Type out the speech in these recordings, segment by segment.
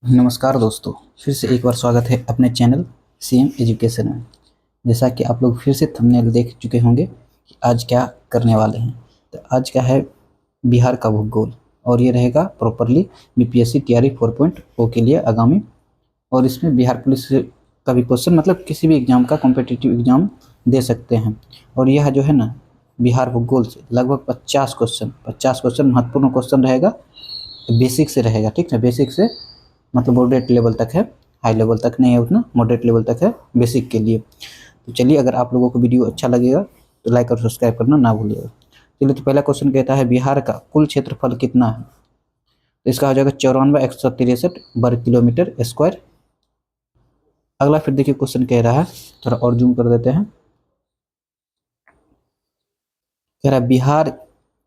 नमस्कार दोस्तों, फिर से एक बार स्वागत है अपने चैनल सीएम एजुकेशन में। जैसा कि आप लोग फिर से थंबनेल देख चुके होंगे कि आज क्या करने वाले हैं। तो आज का है बिहार का भूगोल और ये रहेगा प्रॉपरली बीपीएससी तैयारी 4.0 के लिए आगामी। और इसमें बिहार पुलिस का भी क्वेश्चन मतलब किसी भी एग्जाम का कॉम्पिटिटिव एग्जाम दे सकते हैं। और यह जो है ना बिहार भूगोल से लगभग 50 क्वेश्चन महत्वपूर्ण क्वेश्चन रहेगा। बेसिक से रहेगा, ठीक है। बेसिक से मतलब मॉडरेट लेवल तक है, हाई लेवल तक नहीं है उतना, मॉडरेट लेवल तक है बेसिक के लिए। तो चलिए, अगर आप लोगों को वीडियो अच्छा लगेगा तो लाइक और सब्सक्राइब करना ना भूलिएगा। चलिए, तो पहला क्वेश्चन कहता है बिहार का कुल क्षेत्रफल कितना है। तो इसका हो जाएगा 94,163 वर्ग किलोमीटर स्क्वायर। अगला फिर देखिए क्वेश्चन कह रहा है, थोड़ा और जूम कर देते हैं। कह रहा है बिहार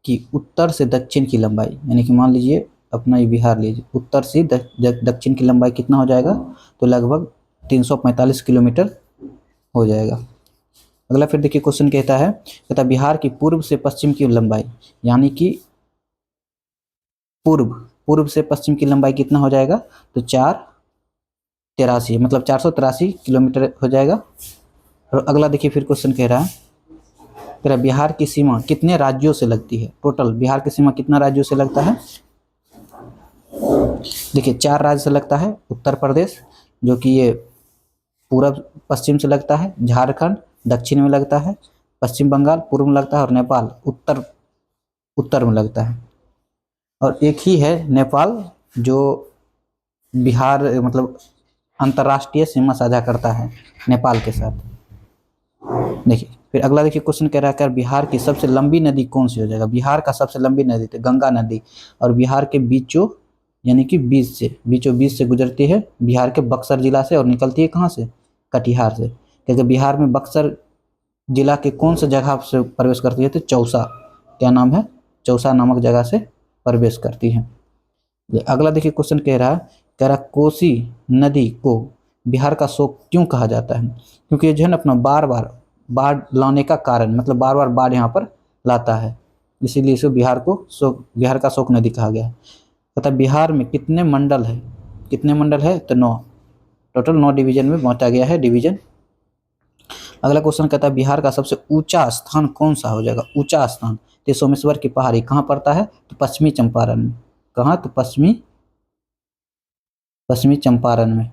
की उत्तर से दक्षिण की लंबाई, यानी कि मान लीजिए अपना ये बिहार लीजिए, उत्तर से दक्षिण की लंबाई कितना हो जाएगा, तो लगभग 345 किलोमीटर हो जाएगा। अगला फिर देखिए क्वेश्चन कहता है बिहार की पूर्व से पश्चिम की लंबाई, यानी कि पूर्व पूर्व से पश्चिम की लंबाई कितना हो जाएगा, तो 483 मतलब 483 किलोमीटर हो जाएगा। और अगला देखिए फिर क्वेश्चन कह रहा बिहार की सीमा कितने राज्यों से लगती है। टोटल बिहार की सीमा कितना राज्यों से लगता है। देखिए 4 राज्य से लगता है। उत्तर प्रदेश जो कि ये पूरब पश्चिम से लगता है, झारखंड दक्षिण में लगता है, पश्चिम बंगाल पूर्व में लगता है और नेपाल उत्तर उत्तर में लगता है। और एक ही है नेपाल जो बिहार मतलब अंतर्राष्ट्रीय सीमा साझा करता है नेपाल के साथ। देखिए फिर अगला देखिए क्वेश्चन कह रहा है बिहार की सबसे लंबी नदी कौन सी हो जाएगा। बिहार का सबसे लंबी नदी तो गंगा नदी, और बिहार के बीचों यानी कि बीचों बीच से गुजरती है बिहार के बक्सर जिला से और निकलती है कहाँ से, कटिहार से। क्योंकि बिहार में बक्सर जिला के कौन सा जगह से प्रवेश करती है, तो चौसा, क्या नाम है, चौसा नामक जगह से प्रवेश करती है। अगला देखिए क्वेश्चन कह रहा कोसी नदी को बिहार का शोक क्यों कहा जाता है। क्योंकि ये जो है ना अपना बार बार बाढ़ लाने का कारण, मतलब बार बार बाढ़ यहाँ पर लाता है, इसीलिए इसे बिहार का शोक नदी कहा गया है। तथा बिहार में कितने मंडल है, तो 9, टोटल 9 डिवीजन में बांटा गया है डिवीजन। अगला क्वेश्चन कहता है बिहार का सबसे ऊंचा स्थान कौन सा हो जाएगा। ऊंचा स्थान तो सोमेश्वर की पहाड़ी कहाँ पड़ता है, तो पश्चिमी चंपारण में। कहाँ, तो पश्चिमी चंपारण में।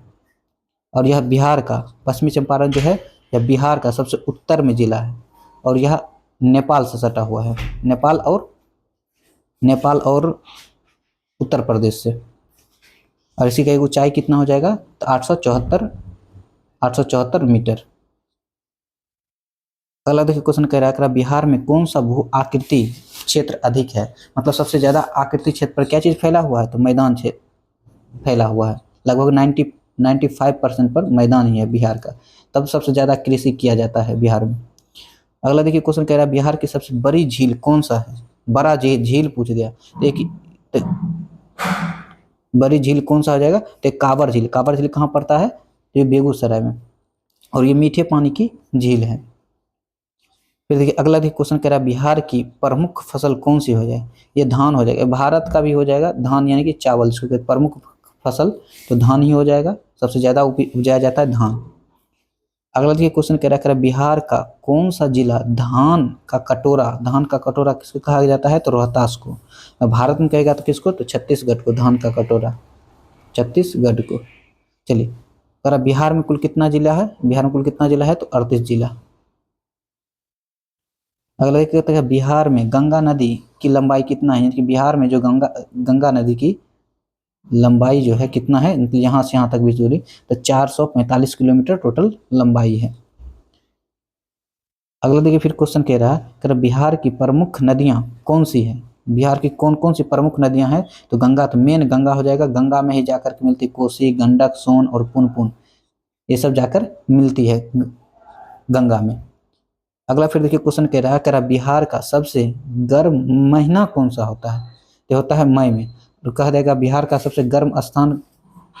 और यह बिहार का पश्चिमी चंपारण जो है यह बिहार का सबसे उत्तर में जिला है और यह नेपाल से सटा हुआ है, नेपाल और उत्तर प्रदेश से। और इसी का एक ऊंचाई कितना हो जाएगा, तो 874 मीटर। अगला देखिए क्वेश्चन कह रहा है बिहार में कौन सा भू आकृति क्षेत्र अधिक है। मतलब सबसे ज्यादा आकृति क्षेत्र पर क्या चीज फैला हुआ है, तो मैदान क्षेत्र फैला हुआ है। लगभग 95% पर मैदान ही है बिहार का, तब सबसे ज्यादा कृषि किया जाता है बिहार में। अगला देखिए क्वेश्चन कह रहा है बिहार की सबसे बड़ी झील कौन सा है। बड़ा झील पूछ दिया, देखिए तो बड़ी झील कौन सा हो जाएगा, तो काबर झील। काबर झील कहाँ पड़ता है, तो ये बेगूसराय में, और ये मीठे पानी की झील है। फिर देखिए अगला देखिए क्वेश्चन कह रहा है बिहार की प्रमुख फसल कौन सी हो जाए। ये धान हो जाएगा, भारत का भी हो जाएगा धान, यानी कि चावल, इसको प्रमुख फसल तो धान ही हो जाएगा, सबसे ज्यादा उपजाया जाता है धान। अगला देखिए क्वेश्चन कह रहा है बिहार का कौन सा जिला धान का कटोरा किसको कहा जाता है, तो रोहतास को। भारत में कहेगा तो किसको, तो छत्तीसगढ़ को धान का कटोरा, छत्तीसगढ़ को। चलिए कह बिहार में कुल कितना जिला है, तो 38 जिला। अगला एक कहता है बिहार में गंगा नदी की लंबाई कितना है, यानी कि बिहार में जो गंगा नदी की लंबाई जो है कितना है, मतलब यहाँ से यहाँ तक भी दूरी, तो 445 किलोमीटर टोटल लंबाई है। अगला देखिए फिर क्वेश्चन कह रहा है बिहार की प्रमुख नदियाँ कौन सी है। बिहार की कौन कौन सी प्रमुख नदियाँ हैं, तो गंगा, तो मेन गंगा हो जाएगा। गंगा में ही जाकर के मिलती कोसी, गंडक, सोन और पुनपुन, ये सब जाकर मिलती है गंगा में। अगला फिर देखिए क्वेश्चन कह रहा बिहार का सबसे गर्म महीना कौन सा होता है, तो होता है मई में। तो कह देगा बिहार का सबसे गर्म स्थान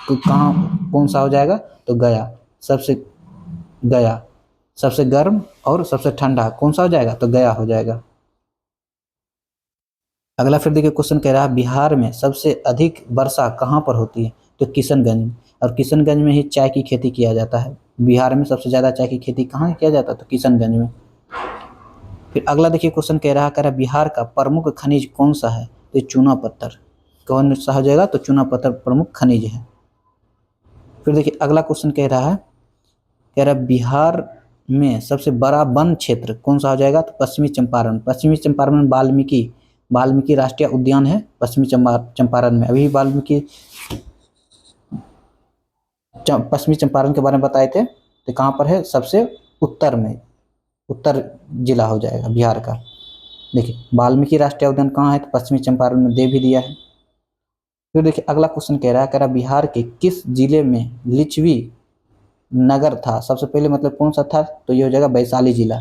कहाँ कौन सा हो जाएगा, तो गया सबसे गर्म, और सबसे ठंडा कौन सा हो जाएगा, तो गया हो जाएगा। अगला फिर देखिए क्वेश्चन कह रहा है बिहार में सबसे अधिक वर्षा कहाँ पर होती है। तो किशनगंज में, और किशनगंज में ही चाय की खेती किया जाता है। बिहार में सबसे ज़्यादा चाय की खेती कहाँ किया जाता है? तो किशनगंज में। फिर अगला देखिए क्वेश्चन कह रहा बिहार का प्रमुख खनिज कौन सा है? तो चूना पत्थर। कौन सा हो जाएगा? तो चूना पत्थर प्रमुख खनिज है। फिर देखिए अगला क्वेश्चन कह रहा बिहार में सबसे बड़ा वन क्षेत्र कौन सा हो जाएगा? तो पश्चिमी चंपारण। पश्चिमी चंपारण में वाल्मीकि राष्ट्रीय उद्यान है पश्चिमी चंपारण में। अभी पश्चिमी चंपारण के बारे में बताए थे, तो कहाँ पर है? सबसे उत्तर में, उत्तर जिला हो जाएगा बिहार का। देखिए वाल्मीकि राष्ट्रीय उद्यान कहाँ है? तो पश्चिमी चंपारण में दे भी दिया है। फिर देखिए अगला क्वेश्चन कह रहा बिहार के किस जिले में लिच्छवी नगर था? सबसे पहले मतलब कौन सा था? तो ये हो जाएगा वैशाली जिला।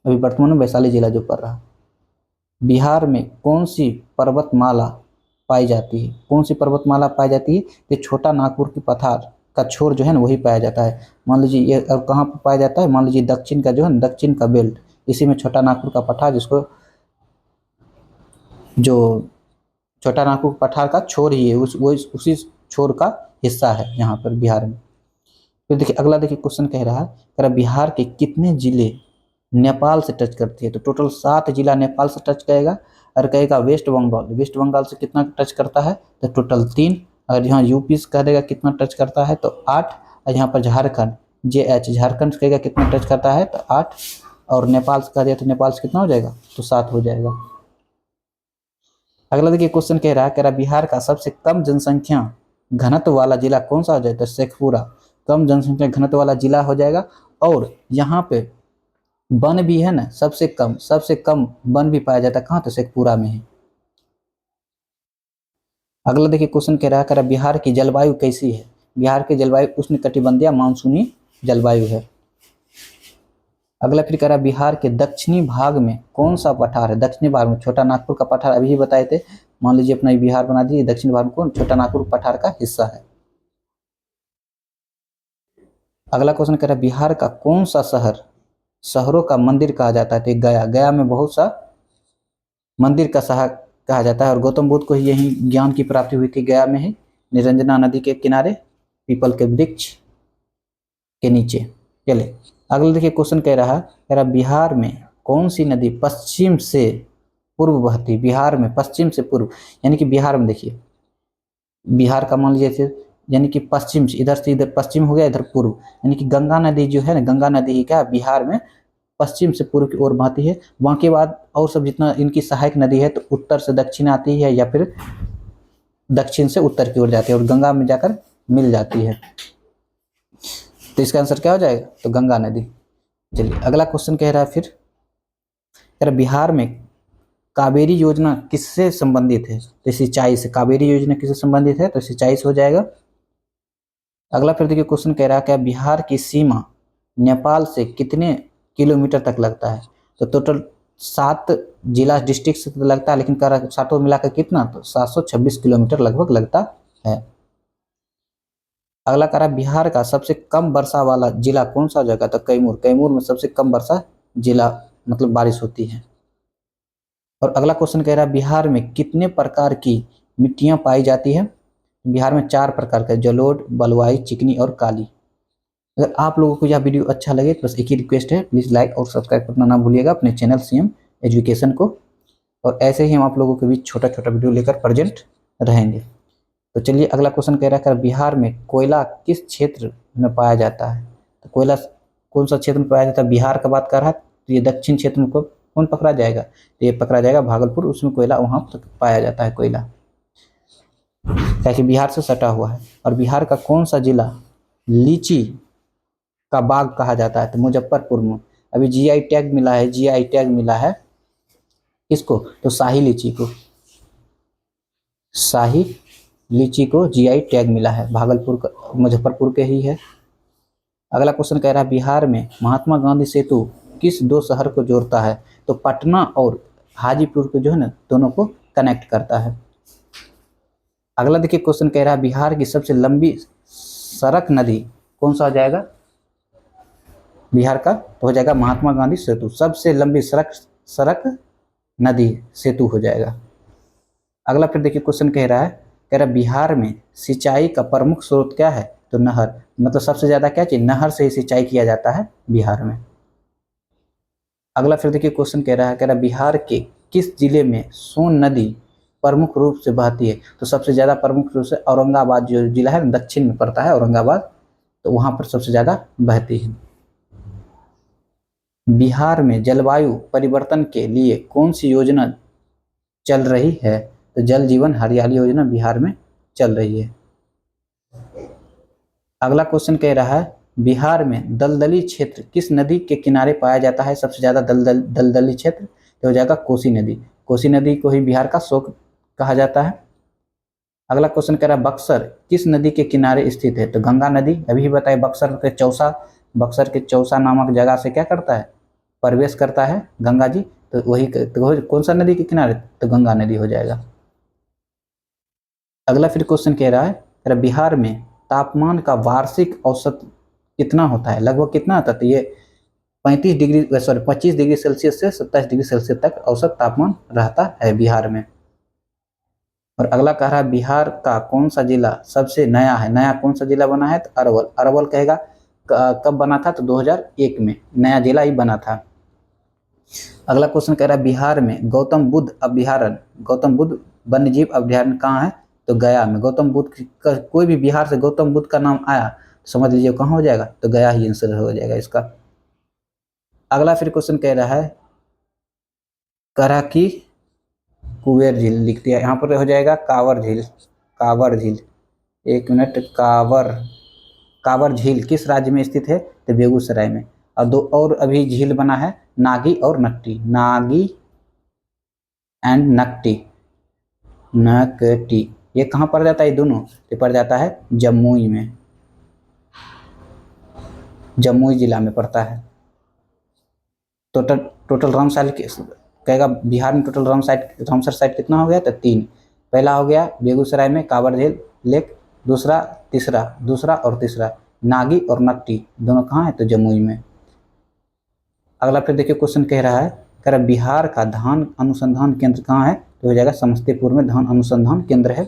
अभी वर्तमान में वैशाली जिला जो पड़ रहा। बिहार में कौन सी पर्वतमाला पाई जाती है? कौन सी पर्वतमाला पाई जाती है? ये छोटा नागपुर की पठार का छोर जो है ना वही पाया जाता है। मान लीजिए ये और कहाँ पर पाया जाता है? मान लीजिए दक्षिण का जो है दक्षिण का बेल्ट, इसी में छोटा नागपुर का पठार, जिसको जो छोटा नागपुर पठार का छोर ही है, उसी छोर का हिस्सा है यहाँ पर बिहार में। फिर देखिए अगला क्वेश्चन कह रहा बिहार के कितने जिले नेपाल से टच करती है? तो टोटल 7 जिला नेपाल से टच करेगा। और कहेगा वेस्ट बंगाल से कितना टच करता है? तो टोटल 3। अगर यहाँ यूपी से कह देगा कितना टच करता है? तो 8। और यहाँ पर झारखंड झारखंड से कहेगा कितना टच करता है? तो 8। और नेपाल से कह दिया तो नेपाल से कितना हो जाएगा? तो 7 हो जाएगा। अगला क्वेश्चन कह रहा बिहार का सबसे कम जनसंख्या घनत्व वाला जिला कौन सा हो जाएगा? तो शेखपुरा कम जनसंख्या घनत्व वाला जिला हो जाएगा। और यहाँ पे वन भी है ना, सबसे कम वन भी पाया जाता है कहाँ? तो शेखपुरा में है। अगला क्वेश्चन कह रहा बिहार की जलवायु कैसी है? बिहार की जलवायु उष्णकटिबंधीय मानसूनी जलवायु है। अगला फिर कह रहा बिहार के दक्षिणी भाग में कौन सा पठार है? दक्षिणी भाग में छोटा नागपुर का पठार अभी ही बताए थे। मान लीजिए अपना बिहार बना दीजिए, दक्षिणी भाग में कौन? छोटा नागपुर पठार का हिस्सा है। अगला क्वेश्चन कह रहा बिहार का कौन सा शहरों का मंदिर कहा जाता है? तो गया में बहुत सा मंदिर का शहर कहा जाता है। और गौतम बुद्ध को यही ज्ञान की प्राप्ति हुई थी, गया में ही, निरंजना नदी के किनारे, पीपल के वृक्ष के नीचे। चले अगला क्वेश्चन कह रहा बिहार में कौन सी नदी पश्चिम से पूर्व बहती? बिहार में पश्चिम से पूर्व, यानी कि बिहार में देखिए, बिहार का मान लीजिए यानी कि पश्चिम से, इधर से इधर पश्चिम हो गया, इधर पूर्व, यानी कि गंगा नदी जो है ना, गंगा नदी ही क्या बिहार में पश्चिम से पूर्व की ओर बहती है। वहाँ के बाद और सब जितना इनकी सहायक नदी है तो उत्तर से दक्षिण आती है या फिर दक्षिण से उत्तर की ओर जाती है और गंगा में जाकर मिल जाती है। तो इसका आंसर क्या हो जाएगा? तो गंगा नदी। चलिए अगला क्वेश्चन कह रहा है फिर बिहार में कावेरी योजना किससे संबंधित है? तो सिंचाई से। कावेरी योजना किससे संबंधित है? तो सिंचाई से हो जाएगा। अगला फिर देखिए क्वेश्चन कह रहा है बिहार की सीमा नेपाल से कितने किलोमीटर तक लगता है? तो टोटल 7 जिला डिस्ट्रिक्ट से तो लगता है, लेकिन कह रहा सातों मिलाकर कितना? तो 726 किलोमीटर लगभग लगता है। अगला कह रहा बिहार का सबसे कम वर्षा वाला जिला कौन सा जगह? तो कैमूर में सबसे कम वर्षा जिला मतलब बारिश होती है। और अगला क्वेश्चन कह रहा है बिहार में कितने प्रकार की मिट्टियां पाई जाती है? बिहार में 4 प्रकार का, जलोढ़, बलुआई, चिकनी और काली। अगर आप लोगों को यह वीडियो अच्छा लगे तो बस एक ही रिक्वेस्ट है, प्लीज़ लाइक और सब्सक्राइब करना ना भूलिएगा अपने चैनल सीएम एजुकेशन को। और ऐसे ही हम आप लोगों के बीच छोटा छोटा वीडियो लेकर प्रेजेंट रहेंगे। तो चलिए अगला क्वेश्चन कह रहा है बिहार में कोयला किस क्षेत्र में पाया जाता है? तो कोयला कौन सा क्षेत्र में पाया जाता है? बिहार का बात कर रहा है तो ये दक्षिण क्षेत्र में कौन पकड़ा जाएगा? तो ये पकड़ा जाएगा भागलपुर, उसमें कोयला वहाँ पर पाया जाता है कोयला, ताकि बिहार से सटा हुआ है। और बिहार का कौन सा जिला लीची का बाग कहा जाता है? तो मुजफ्फरपुर में। अभी जीआई टैग मिला है किसको? तो शाही लीची को जीआई टैग मिला है, भागलपुर का, मुजफ्फरपुर के ही है। अगला क्वेश्चन कह रहा है बिहार में महात्मा गांधी सेतु किस 2 शहर को जोड़ता है? तो पटना और हाजीपुर को जो है ना दोनों को कनेक्ट करता है। अगला देखिए क्वेश्चन कह रहा है बिहार की सबसे लंबी सड़क नदी कौन सा हो जाएगा? बिहार का तो हो जाएगा महात्मा गांधी सेतु। सबसे लंबी सड़क नदी सेतु हो जाएगा। अगला फिर देखिए क्वेश्चन कह रहा कह रहा बिहार में सिंचाई का प्रमुख स्रोत क्या है, तो नहर, मतलब सबसे ज़्यादा क्या चीज़, नहर से ही सिंचाई किया जाता है बिहार में। अगला फिर देखिए क्वेश्चन कह रहा बिहार के किस जिले में सोन नदी प्रमुख रूप से बहती है, तो सबसे ज़्यादा प्रमुख रूप से औरंगाबाद जो जिला है दक्षिण में पड़ता है औरंगाबाद, तो वहाँ पर सबसे ज़्यादा बहती है। बिहार में जलवायु परिवर्तन के लिए कौन सी योजना चल रही है, तो जल जीवन हरियाली योजना बिहार में चल रही है। अगला क्वेश्चन कह रहा है बिहार में दलदली क्षेत्र किस नदी के किनारे पाया जाता है, सबसे ज़्यादा दलदली क्षेत्र, तो हो जाएगा कोसी नदी। कोसी नदी को ही बिहार का शोक कहा जाता है। अगला क्वेश्चन कह रहा है बक्सर किस नदी के किनारे स्थित है, तो गंगा नदी। अभी बताए बक्सर के चौसा नामक जगह से क्या करता है, प्रवेश करता है गंगा जी, तो वही तो कौन सा नदी के किनारे, तो गंगा नदी हो जाएगा। अगला फिर क्वेश्चन कह रहा है बिहार में तापमान का वार्षिक औसत कितना होता है, लगभग कितना होता है, तो ये 25 डिग्री सेल्सियस से 27 डिग्री सेल्सियस तक औसत तापमान रहता है बिहार में। और अगला कह रहा है बिहार का कौन सा जिला सबसे नया है, नया कौन सा जिला बना है, तो अरवल। अरवल कहेगा कब बना था, तो 2001 में नया जिला ही बना था। अगला क्वेश्चन कह रहा है बिहार में गौतम बुद्ध वन्यजीव अभ्यारण्य कहाँ है, तो गया में। गौतम बुद्ध का कोई भी बिहार से गौतम बुद्ध का नाम आया तो समझ लीजिए कहाँ हो जाएगा, तो गया ही आंसर हो जाएगा इसका। अगला फिर क्वेश्चन कह रहा कि कुबेर झील लिख दिया, यहाँ पर हो जाएगा कांवर झील। एक मिनट, कांवर झील किस राज्य में स्थित है, तो बेगूसराय में। और दो और अभी झील बना है नागी और नकटी, नागी एंड नकटी, ये कहाँ पड़ जाता है, ये दोनों ये पड़ जाता है जमुई में, जमुई जिला में पड़ता है। टोटल रामसर कहेगा बिहार में टोटल रामसर साइट कितना हो गया, तो 3। पहला हो गया बेगूसराय में कांवर झील लेक, दूसरा और तीसरा नागी और नकटी दोनों कहाँ है, तो जमुई में। अगला फिर देखिए क्वेश्चन कह रहा बिहार का धान अनुसंधान केंद्र कहाँ है, तो हो जाएगा समस्तीपुर में धान अनुसंधान केंद्र है।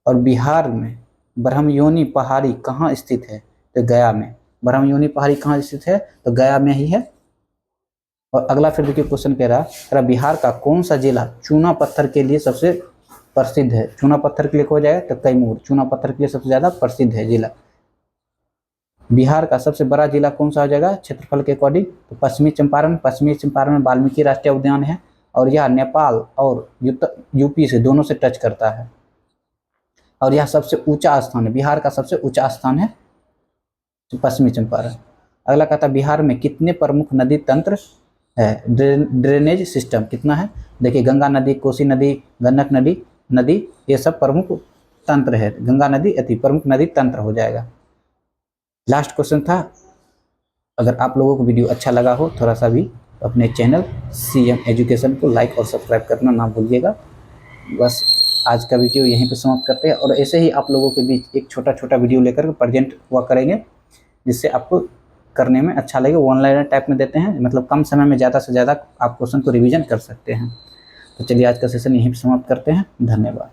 और बिहार में ब्रह्मयोनी पहाड़ी कहाँ स्थित है, तो गया में। ब्रह्मयोनी पहाड़ी कहाँ स्थित है, तो गया में ही है। और अगला फिर देखिए क्वेश्चन कह रहा बिहार का कौन सा जिला चूना पत्थर के लिए सबसे प्रसिद्ध है, चूना पत्थर के लिए हो जाएगा, तो कैमूर चूना पत्थर के लिए सबसे ज़्यादा प्रसिद्ध है जिला। बिहार का सबसे बड़ा जिला कौन सा हो जाएगा क्षेत्रफल के अकॉर्डिंग, तो पश्चिमी चंपारण में वाल्मीकि राष्ट्रीय उद्यान है, और यह नेपाल और यूपी से दोनों से टच करता है। और यह सबसे ऊंचा स्थान है, बिहार का सबसे ऊंचा स्थान है पश्चिमी चंपारण। अगला कहता है बिहार में कितने प्रमुख नदी तंत्र है, ड्रेनेज सिस्टम कितना है, देखिए गंगा नदी, कोसी नदी, गंडक नदी ये सब प्रमुख तंत्र है, गंगा नदी अति प्रमुख नदी तंत्र हो जाएगा। लास्ट क्वेश्चन था, अगर आप लोगों को वीडियो अच्छा लगा हो थोड़ा सा भी अपने चैनल CM एजुकेशन को लाइक और सब्सक्राइब करना ना भूलिएगा। बस आज का वीडियो यहीं पे समाप्त करते हैं, और ऐसे ही आप लोगों के बीच एक छोटा वीडियो लेकर प्रेजेंट हुआ करेंगे, जिससे आपको करने में अच्छा लगे। वो ऑनलाइन टाइप में देते हैं, मतलब कम समय में ज़्यादा से ज़्यादा आप क्वेश्चन को रिवीजन कर सकते हैं। तो चलिए आज का सेशन यहीं पर समाप्त करते हैं, धन्यवाद।